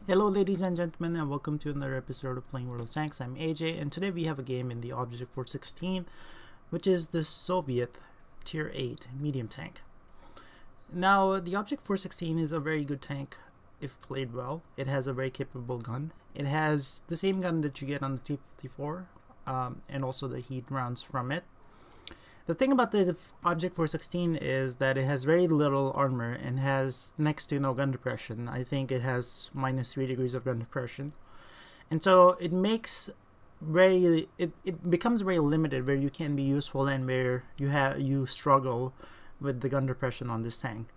Hello ladies and gentlemen, and welcome to another episode of Playing World of Tanks. I'm AJ, and today we have a game in the Object 416, which is the Soviet Tier 8 medium tank. Now, the Object 416 is a very good tank if played well. It has a very capable gun. It has the same gun that you get on the T-54, and also the heat rounds from it. The thing about the Object 416 is that it has very little armor and has next to no gun depression. I think it has -3 degrees of gun depression. And so it makes it becomes very limited where you can be useful and where you struggle with the gun depression on this tank.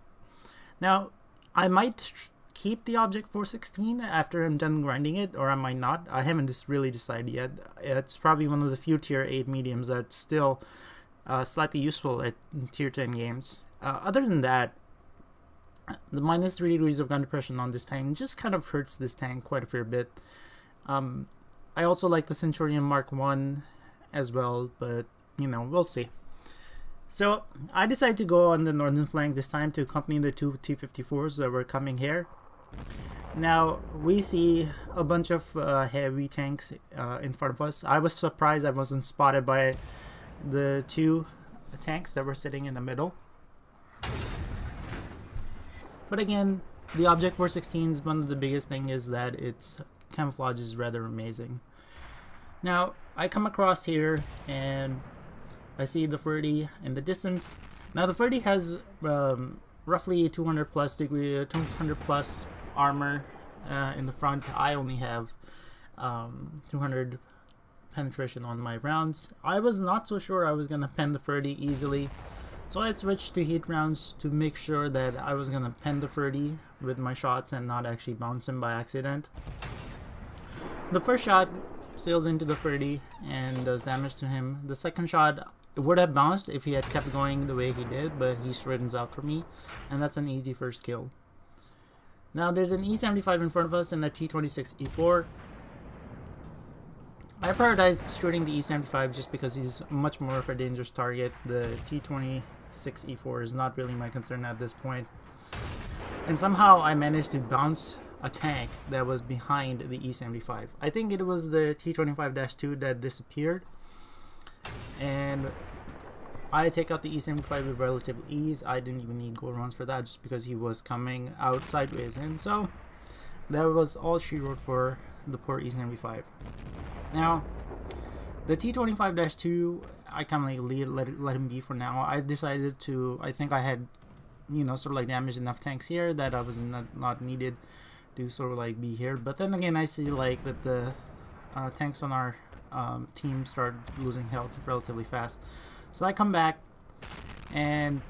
Now, I might keep the Object 416 after I'm done grinding it, or I might not. I haven't really decided yet. It's probably one of the few tier 8 mediums that's still slightly useful at tier 10 games. Other than that, the -3 degrees of gun depression on this tank just kind of hurts this tank quite a fair bit. I also like the Centurion Mark 1 as well, but we'll see. So I decided to go on the northern flank this time to accompany the two T-54s that were coming here. Now we see a bunch of heavy tanks in front of us. I was surprised I wasn't spotted by the two tanks that were sitting in the middle. But again, the Object 416's one of the biggest thing is that its camouflage is rather amazing. Now I come across here and I see the 30 in the distance. Now the 30 has roughly 200 plus armor in the front. I only have 200 penetration on my rounds. I was not so sure I was gonna pen the 30 easily, so I switched to heat rounds to make sure that I was gonna pen the 30 with my shots and not actually bounce him by accident. The first shot sails into the 30 and does damage to him. The second shot would have bounced if he had kept going the way he did, but he straightens out for me, and that's an easy first kill. Now there's an E75 in front of us and a T26 E4. I prioritized shooting the E75 just because he's much more of a dangerous target. The T26 E4 is not really my concern at this point. And somehow I managed to bounce a tank that was behind the E75. I think it was the T25-2 that disappeared. And I take out the E75 with relative ease. I didn't even need gold rounds for that just because he was coming out sideways. And so that was all she wrote for the poor E75. Now, the T25-2, I kind of like let him be for now. I decided to, I think I had, sort of like damaged enough tanks here that I was not needed to sort of like be here. But then again, I see like that the tanks on our team start losing health relatively fast. So I come back and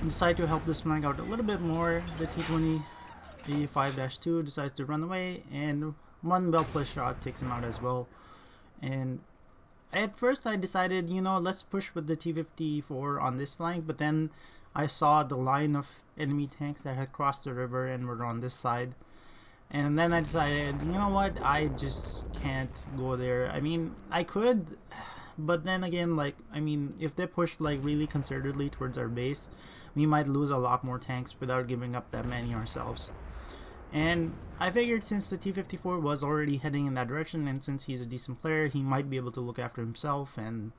decide to help this flank out a little bit more. The T25-2 decides to run away, and one well-placed shot takes him out as well. And at first I decided, let's push with the T-54 on this flank, but then I saw the line of enemy tanks that had crossed the river and were on this side. And then I decided, you know what, I just can't go there. I mean, I could, but then again, if they pushed really concertedly towards our base, we might lose a lot more tanks without giving up that many ourselves. And I figured since the T-54 was already heading in that direction, and since he's a decent player, he might be able to look after himself, and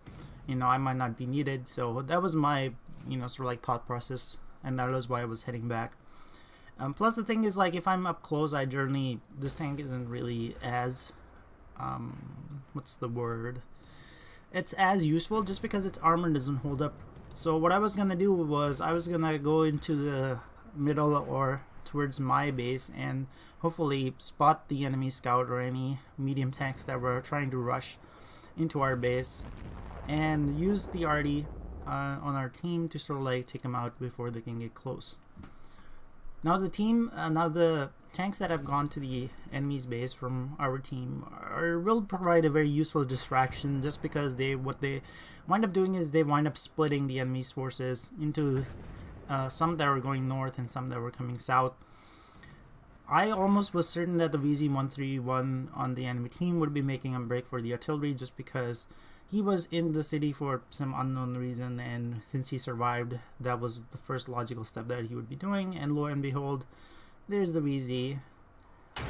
I might not be needed. So that was my sort of like thought process, and that was why I was heading back. Plus the thing is, if I'm up close, this tank isn't really as what's the word? It's as useful just because its armor doesn't hold up. So what I was gonna do was I was gonna go into the middle or towards my base and hopefully spot the enemy scout or any medium tanks that were trying to rush into our base, and use the RD on our team to sort of like take them out before they can get close. Now the tanks that have gone to the enemy's base from our team will provide a very useful distraction, just because what they wind up doing is they wind up splitting the enemy's forces into some that were going north and some that were coming south. I almost was certain that the VZ-131 on the enemy team would be making a break for the artillery, just because he was in the city for some unknown reason, and since he survived, that was the first logical step that he would be doing. And lo and behold, there's the VZ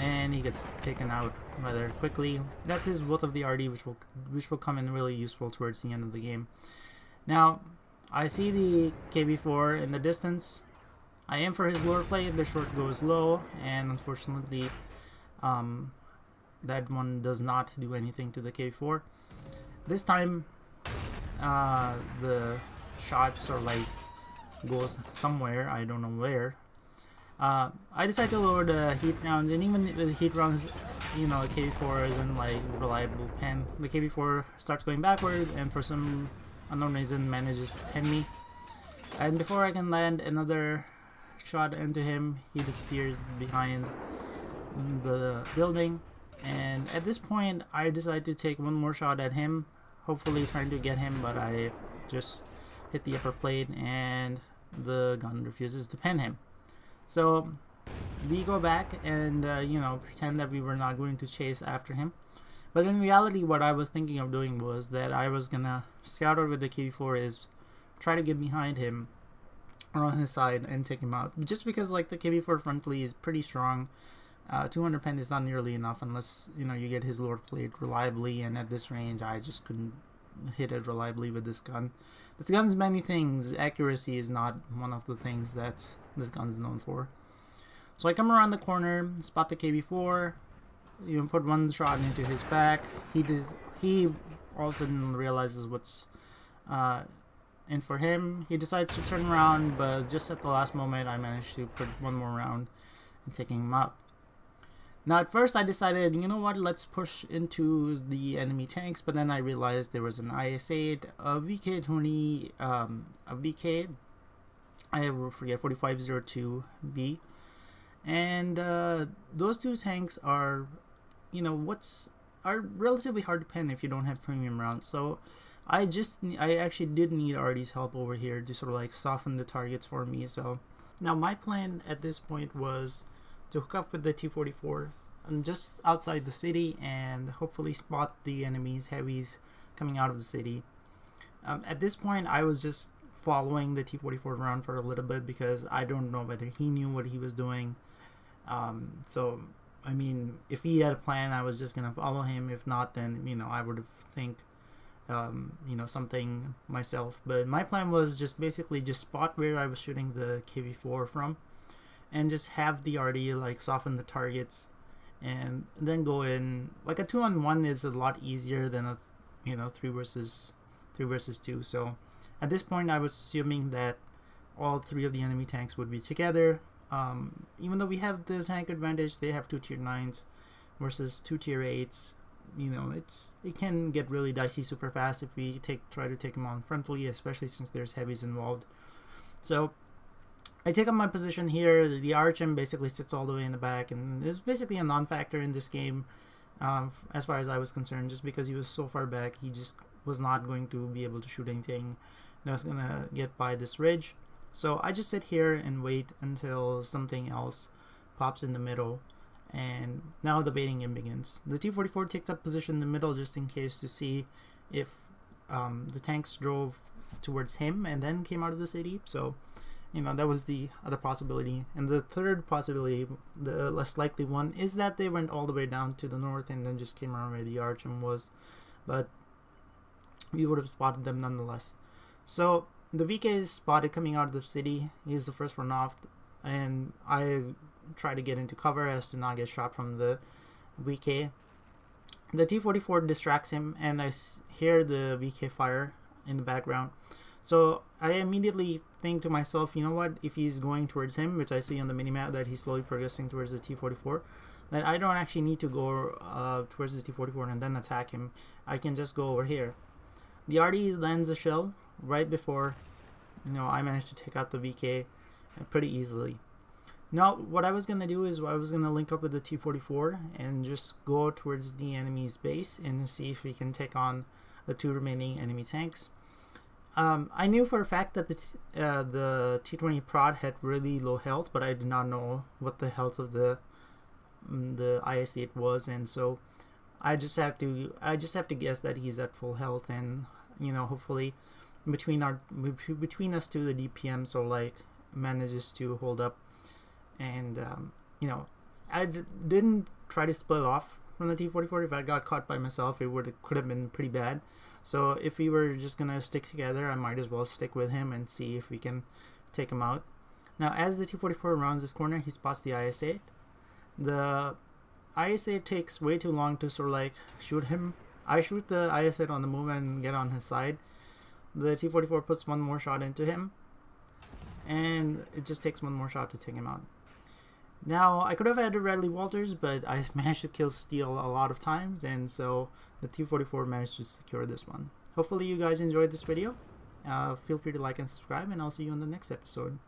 and he gets taken out rather quickly. That's his Wolf of the RD, which will come in really useful towards the end of the game. Now, I see the KB4 in the distance. I aim for his lower plate. The short goes low, and unfortunately, that one does not do anything to the KB4. This time, the shot sort of like goes somewhere. I don't know where. I decided to lower the heat rounds, and even with the heat rounds, you know, the KB4 isn't like reliable pen. The KB4 starts going backward, and for some unknown reason manages to pin me. And before I can land another shot into him, he disappears behind the building. And at this point, I decide to take one more shot at him, hopefully trying to get him, but I just hit the upper plate, and the gun refuses to pin him. So we go back and you know, pretend that we were not going to chase after him. But in reality, what I was thinking of doing was that I was gonna scout over the KB4, is try to get behind him or on his side and take him out. Just because like the KB4 frontally is pretty strong. 200 pen is not nearly enough unless, you know, you get his lower plate reliably, and at this range I just couldn't hit it reliably with this gun. This gun's many things. Accuracy is not one of the things that this gun's known for. So I come around the corner, spot the KB4, you know, put one shot into his back. He all of a sudden realizes what's in for him. He decides to turn around, but just at the last moment I managed to put one more round and taking him out. Now at first I decided, you know what, let's push into the enemy tanks, but then I realized there was an IS-8, a VK-20, a VK, I forget, 4502B, and those two tanks are, you know, are relatively hard to pen if you don't have premium rounds. So I actually did need Artie's help over here to sort of like soften the targets for me. So now my plan at this point was to hook up with the T-44 and just outside the city and hopefully spot the enemy's heavies coming out of the city. At this point I was just following the T-44 around for a little bit because I don't know whether he knew what he was doing. So I mean, if he had a plan, I was just gonna follow him. If not, then, you know, I would have think you know, something myself. But my plan was just basically just spot where I was shooting the KV4 from and just have the RD like soften the targets and then go in. Like a 2-on-1 is a lot easier than a, you know, 3 versus 2. So at this point I was assuming that all 3 of the enemy tanks would be together. Even though we have the tank advantage, they have 2 tier 9s versus 2 tier 8s. You know, it can get really dicey super fast if we try to take them on frontally, especially since there's heavies involved. So I take up my position here. The RHM basically sits all the way in the back, and it's basically a non-factor in this game as far as I was concerned, just because he was so far back. He just was not going to be able to shoot anything that was going to get by this ridge. So I just sit here and wait until something else pops in the middle, and now the baiting game begins. The T-44 takes up position in the middle just in case to see if the tanks drove towards him and then came out of the city. So, you know, that was the other possibility. And the third possibility, the less likely one, is that they went all the way down to the north and then just came around where the RHM was. But we would have spotted them nonetheless. So the VK is spotted coming out of the city. He's the first one off, and I try to get into cover as to not get shot from the VK. The T-44 distracts him, and I hear the VK fire in the background. So I immediately think to myself, you know what, if he's going towards him, which I see on the minimap that he's slowly progressing towards the T-44, then I don't actually need to go towards the T-44 and then attack him. I can just go over here. The RD lands a shell right before, you know, I managed to take out the VK pretty easily. Now what I was going to do is I was going to link up with the T-44 and just go towards the enemy's base and see if we can take on the 2 remaining enemy tanks. I knew for a fact that the T-20 prod had really low health, but I did not know what the health of the IS-8 was, and so I just have to guess that he's at full health, and, you know, hopefully between us two, the DPM so like manages to hold up, and you know, didn't try to split off from the T-44. If I got caught by myself, could have been pretty bad. So if we were just gonna stick together, I might as well stick with him and see if we can take him out. Now, as the T-44 rounds this corner, he spots the IS-8. The IS-8 takes way too long to sort of like shoot him. I shoot the IS-8 on the move and get on his side. The T-44 puts one more shot into him, and it just takes one more shot to take him out. Now, I could have had a Radley Walters, but I managed to kill Steele a lot of times, and so the T-44 managed to secure this one. Hopefully you guys enjoyed this video. Feel free to like and subscribe, and I'll see you in the next episode.